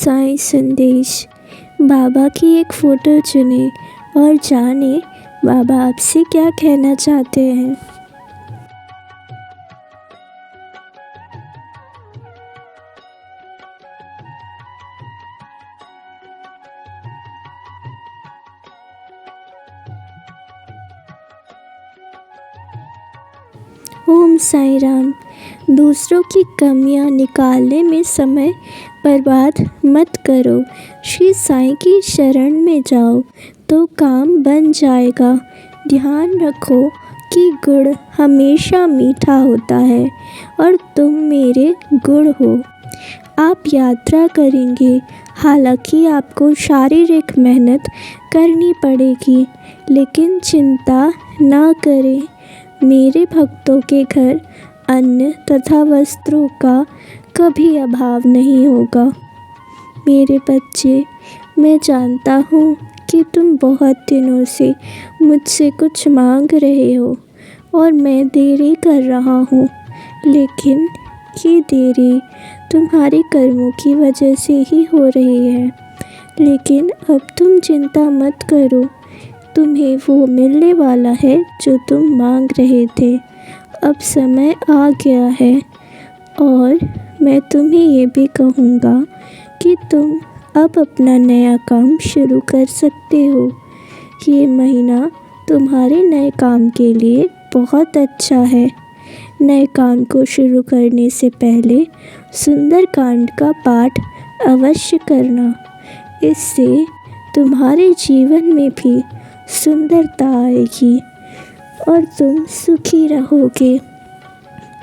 साईं संदेश। बाबा की एक फ़ोटो चुनें और जानें बाबा आपसे क्या कहना चाहते हैं। ओम साईं राम। दूसरों की कमियां निकालने में समय बर्बाद मत करो। श्री साईं की शरण में जाओ तो काम बन जाएगा। ध्यान रखो कि गुड़ हमेशा मीठा होता है और तुम मेरे गुड़ हो। आप यात्रा करेंगे, हालांकि आपको शारीरिक मेहनत करनी पड़ेगी, लेकिन चिंता ना करें। मेरे भक्तों के घर अन्न तथा वस्त्रों का कभी अभाव नहीं होगा। मेरे बच्चे, मैं जानता हूँ कि तुम बहुत दिनों से मुझसे कुछ मांग रहे हो और मैं देरी कर रहा हूँ, लेकिन ये देरी तुम्हारे कर्मों की वजह से ही हो रही है। लेकिन अब तुम चिंता मत करो, तुम्हें वो मिलने वाला है जो तुम मांग रहे थे। अब समय आ गया है और मैं तुम्हें ये भी कहूँगा कि तुम अब अपना नया काम शुरू कर सकते हो। ये महीना तुम्हारे नए काम के लिए बहुत अच्छा है। नए काम को शुरू करने से पहले सुंदरकांड का पाठ अवश्य करना। इससे तुम्हारे जीवन में भी सुंदरता आएगी और तुम सुखी रहोगे।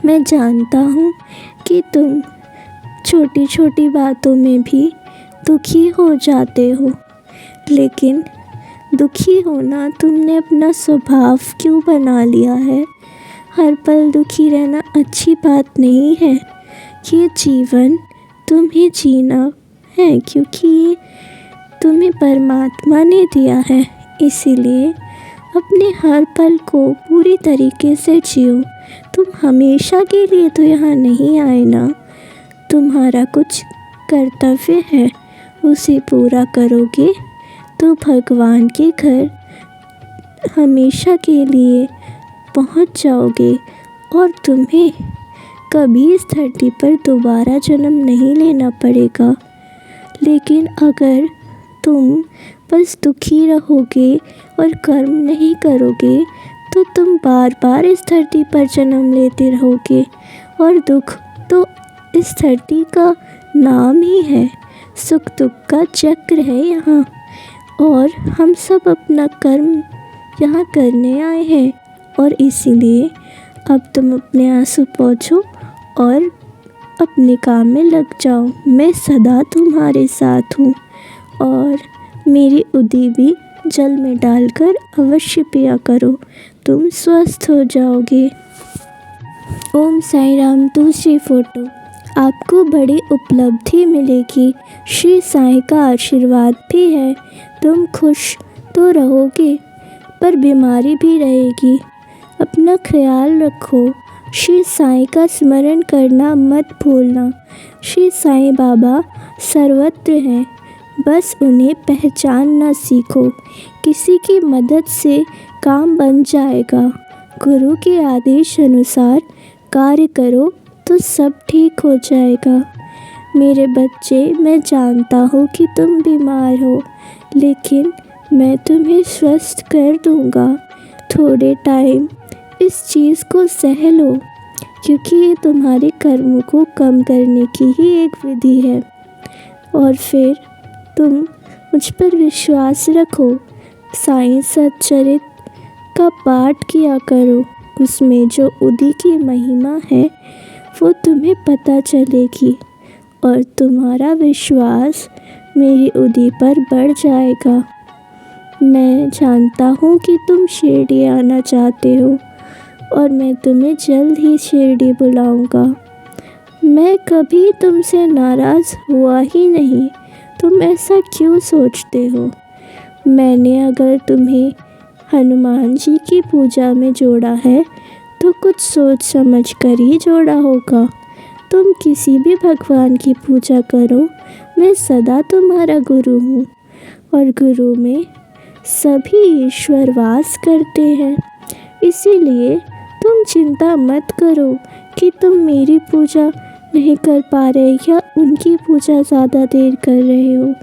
मैं जानता हूँ कि तुम छोटी छोटी बातों में भी दुखी हो जाते हो, लेकिन दुखी होना तुमने अपना स्वभाव क्यों बना लिया है। हर पल दुखी रहना अच्छी बात नहीं है। ये जीवन तुम्हें जीना है, क्योंकि ये तुम्हें परमात्मा ने दिया है। इसीलिए अपने हर पल को पूरी तरीके से जियो। तुम हमेशा के लिए तो यहाँ नहीं आए ना। तुम्हारा कुछ कर्तव्य है, उसे पूरा करोगे तो भगवान के घर हमेशा के लिए पहुँच जाओगे और तुम्हें कभी इस धरती पर दोबारा जन्म नहीं लेना पड़ेगा। लेकिन अगर तुम बस दुखी रहोगे और कर्म नहीं करोगे तो तुम बार बार इस धरती पर जन्म लेते रहोगे और दुख तो इस धरती का नाम ही है। सुख दुख का चक्र है यहाँ और हम सब अपना कर्म यहाँ करने आए हैं और इसीलिए अब तुम अपने आंसू पोंछो और अपने काम में लग जाओ। मैं सदा तुम्हारे साथ हूँ और मेरी उदी भी जल में डालकर अवश्य पिया करो, तुम स्वस्थ हो जाओगे। ओम साईं राम। दूसरी फ़ोटो। आपको बड़ी उपलब्धि मिलेगी। श्री साईं का आशीर्वाद भी है। तुम खुश तो रहोगे पर बीमारी भी रहेगी। अपना ख्याल रखो। श्री साईं का स्मरण करना मत भूलना। श्री साईं बाबा सर्वत्र हैं, बस उन्हें पहचानना सीखो। किसी की मदद से काम बन जाएगा। गुरु के आदेश अनुसार कार्य करो तो सब ठीक हो जाएगा। मेरे बच्चे, मैं जानता हूँ कि तुम बीमार हो, लेकिन मैं तुम्हें स्वस्थ कर दूँगा। थोड़े टाइम इस चीज़ को सह लो, क्योंकि ये तुम्हारे कर्मों को कम करने की ही एक विधि है। और फिर तुम मुझ पर विश्वास रखो। साईं सच्चरित का पाठ किया करो। उसमें जो उदी की महिमा है वो तुम्हें पता चलेगी और तुम्हारा विश्वास मेरी उदी पर बढ़ जाएगा। मैं जानता हूँ कि तुम शिरडी आना चाहते हो और मैं तुम्हें जल्द ही शिरडी बुलाऊंगा। मैं कभी तुमसे नाराज़ हुआ ही नहीं। तुम ऐसा क्यों सोचते हो? मैंने अगर तुम्हें हनुमान जी की पूजा में जोड़ा है तो कुछ सोच समझ कर ही जोड़ा होगा। तुम किसी भी भगवान की पूजा करो, मैं सदा तुम्हारा गुरु हूँ और गुरु में सभी ईश्वर वास करते हैं। इसीलिए तुम चिंता मत करो कि तुम मेरी पूजा नहीं कर पा रहे या उनकी पूजा ज़्यादा देर कर रहे हो।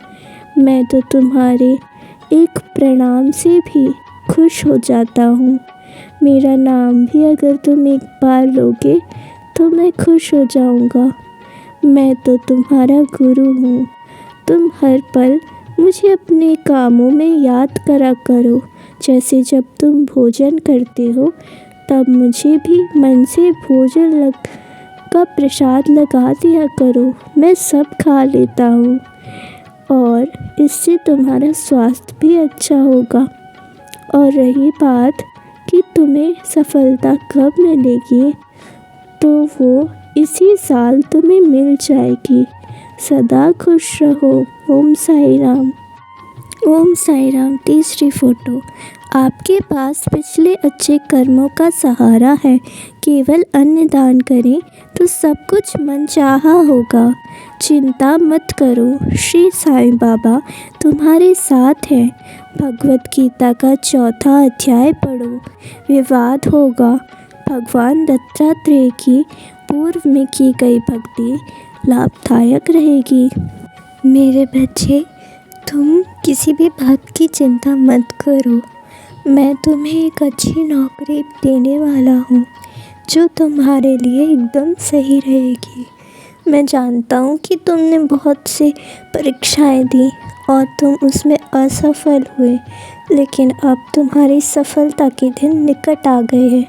मैं तो तुम्हारे एक प्रणाम से भी खुश हो जाता हूँ। मेरा नाम भी अगर तुम एक बार लोगे तो मैं खुश हो जाऊँगा। मैं तो तुम्हारा गुरु हूँ। तुम हर पल मुझे अपने कामों में याद करा करो। जैसे जब तुम भोजन करते हो तब मुझे भी मन से भोजन का प्रसाद लगा दिया करो। मैं सब खा लेता हूँ और इससे तुम्हारा स्वास्थ्य भी अच्छा होगा। और रही बात कि तुम्हें सफलता कब मिलेगी, तो वो इसी साल तुम्हें मिल जाएगी। सदा खुश रहो। ओम साई राम। ओम साई राम। तीसरी फोटो। आपके पास पिछले अच्छे कर्मों का सहारा है। केवल अन्न दान करें तो सब कुछ मनचाहा होगा। चिंता मत करो, श्री साईं बाबा तुम्हारे साथ हैं। भगवत गीता का 4था अध्याय पढ़ो। विवाद होगा। भगवान दत्तात्रेय की पूर्व में की गई भक्ति लाभदायक रहेगी। मेरे बच्चे, तुम किसी भी बात की चिंता मत करो। मैं तुम्हें एक अच्छी नौकरी देने वाला हूँ जो तुम्हारे लिए एकदम सही रहेगी। मैं जानता हूँ कि तुमने बहुत से परीक्षाएं दी और तुम उसमें असफल हुए, लेकिन अब तुम्हारी सफलता के दिन निकट आ गए हैं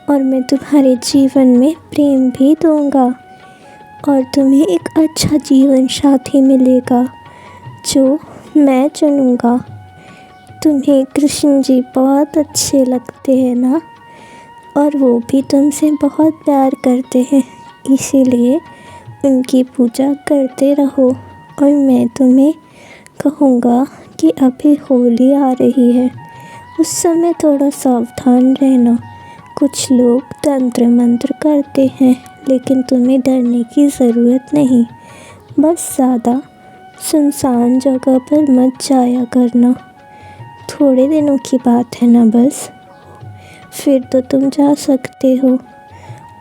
और मैं तुम्हारे जीवन में प्रेम भी दूँगा और तुम्हें एक अच्छा जीवन साथी मिलेगा जो मैं चुनूँगा। तुम्हें कृष्ण जी बहुत अच्छे लगते हैं ना, और वो भी तुमसे बहुत प्यार करते हैं। इसीलिए उनकी पूजा करते रहो। और मैं तुम्हें कहूँगा कि अभी होली आ रही है, उस समय थोड़ा सावधान रहना। कुछ लोग तंत्र मंत्र करते हैं, लेकिन तुम्हें डरने की ज़रूरत नहीं। बस ज़्यादा सुनसान जगह पर मत जाया करना। थोड़े दिनों की बात है ना बस, फिर तो तुम जा सकते हो।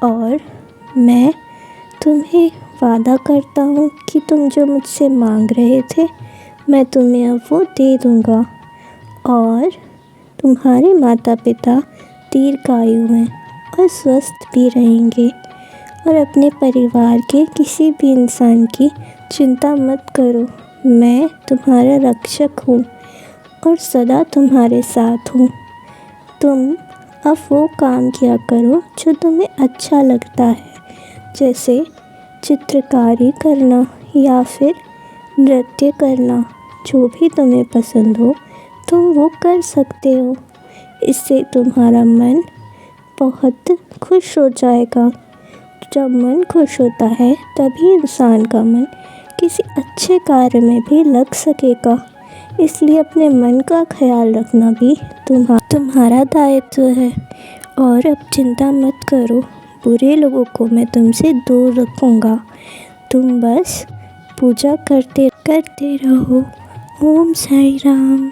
और मैं तुम्हें वादा करता हूँ कि तुम जो मुझसे मांग रहे थे मैं तुम्हें अब वो दे दूँगा। और तुम्हारे माता पिता दीर्घायु हैं और स्वस्थ भी रहेंगे। और अपने परिवार के किसी भी इंसान की चिंता मत करो। मैं तुम्हारा रक्षक हूँ और सदा तुम्हारे साथ हूँ। तुम अब वो काम किया करो जो तुम्हें अच्छा लगता है, जैसे चित्रकारी करना या फिर नृत्य करना। जो भी तुम्हें पसंद हो तुम वो कर सकते हो। इससे तुम्हारा मन बहुत खुश हो जाएगा। जब मन खुश होता है तभी इंसान का मन किसी अच्छे कार्य में भी लग सकेगा। इसलिए अपने मन का ख्याल रखना भी तुम्हारा दायित्व है। और अब चिंता मत करो, बुरे लोगों को मैं तुमसे दूर रखूँगा। तुम बस पूजा करते रहो। ओम साई राम।